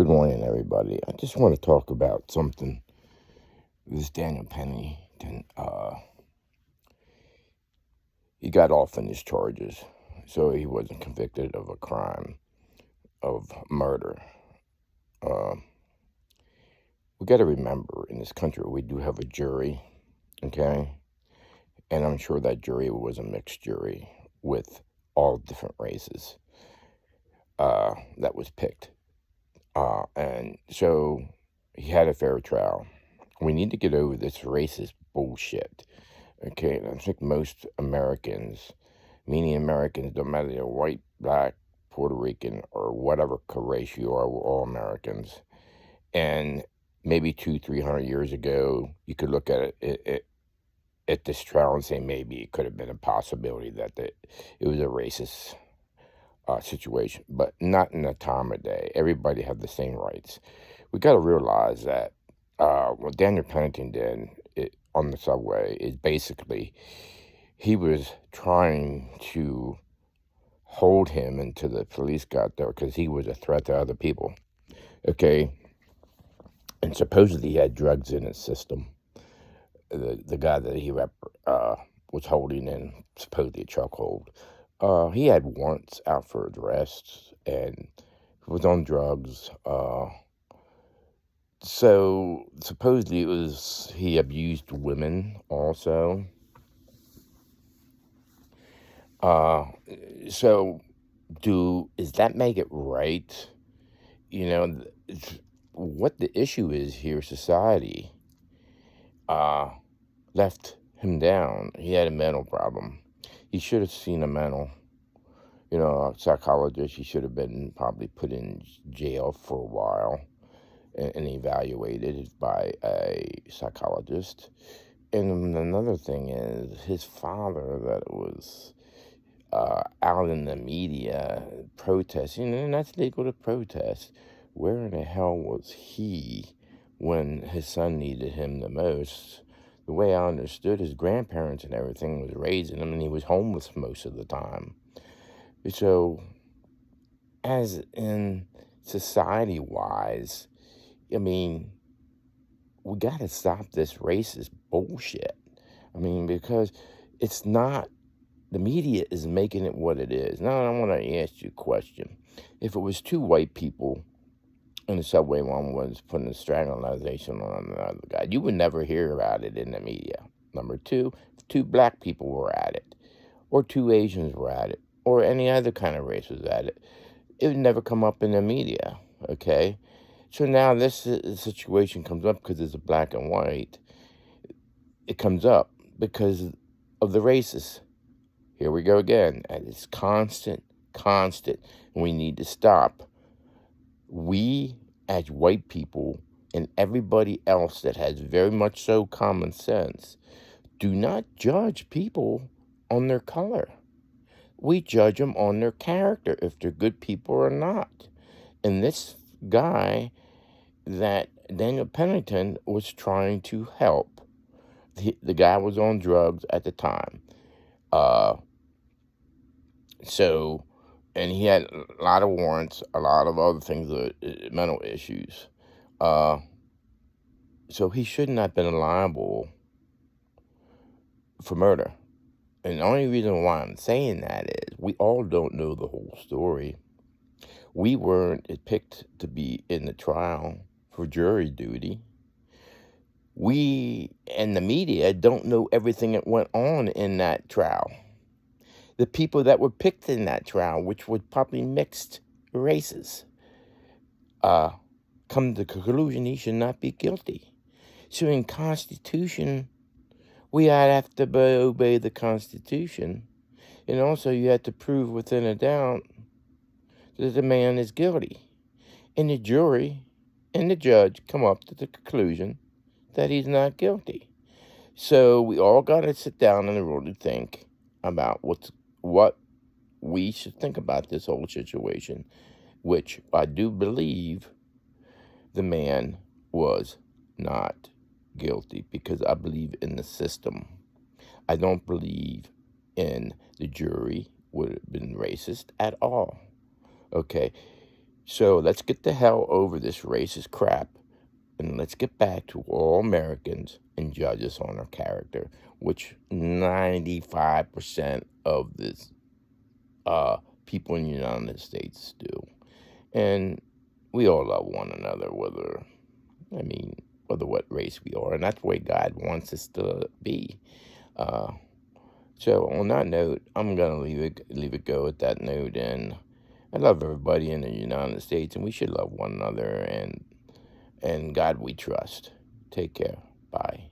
Good morning, everybody. I just want to talk about something. This Daniel Pennington, he got off on his charges, so he wasn't convicted of a crime of murder. We got to remember, in this country, we do have a jury, okay? And I'm sure that jury was a mixed jury with all different races that was picked. And so he had a fair trial. We need to get over this racist bullshit, okay? And I think most Americans, meaning Americans, no matter they're white, black, Puerto Rican, or whatever race you are, we're all Americans. And maybe 300 years ago, you could look at it at this trial and say maybe it could have been a possibility that it was a racist situation, but not in the time of day. Everybody had the same rights. We got to realize that what Daniel Pennington did on the subway is basically he was trying to hold him until the police got there because he was a threat to other people. Okay, and supposedly he had drugs in his system. The guy that he was holding in supposedly a chokehold. He had warrants out for arrest and he was on drugs. So supposedly he abused women also. So does that make it right? You know, what the issue is here, society left him down. He had a mental problem. He should have seen a psychologist. He should have been probably put in jail for a while and evaluated by a psychologist. And another thing is his father that was out in the media protesting, and that's legal to protest. Where in the hell was he when his son needed him the most? The way I understood, his grandparents and everything was raising him, and he was homeless most of the time. So, as in society-wise, I mean, we got to stop this racist bullshit. I mean, because it's not, the media is making it what it is. Now, I want to ask you a question. If it was two white people in the subway, one was putting a strangulation on another guy, you would never hear about it in the media. Number two, if two black people were at it, or two Asians were at it, or any other kind of race was at it, it would never come up in the media, okay? So now this situation comes up because it's a black and white. It comes up because of the racists. Here we go again. And it's constant. And we need to stop. We, as white people, and everybody else that has very much so common sense, do not judge people on their color. We judge them on their character, if they're good people or not. And this guy that Daniel Pennington was trying to help. The guy was on drugs at the time. And he had a lot of warrants, a lot of other things, mental issues. So he should not have been liable for murder. And the only reason why I'm saying that is we all don't know the whole story. We weren't picked to be in the trial for jury duty. We and the media don't know everything that went on in that trial. The people that were picked in that trial, which were probably mixed races, come to the conclusion he should not be guilty. So in Constitution, we have to obey the Constitution. And also you have to prove within a doubt that the man is guilty. And the jury and the judge come up to the conclusion that he's not guilty. So we all got to sit down and really think about what we should think about this whole situation, which I do believe the man was not guilty because I believe in the system. I don't believe in the jury would have been racist at all. Okay, So let's get the hell over this racist crap, and let's get back to all Americans and judge us on our character, which 95% of this people in the United States do. And we all love one another, whether what race we are, and that's the way God wants us to be. So on that note, I'm gonna leave it go at that note, and I love everybody in the United States, and we should love one another, and God we trust. Take care. Bye.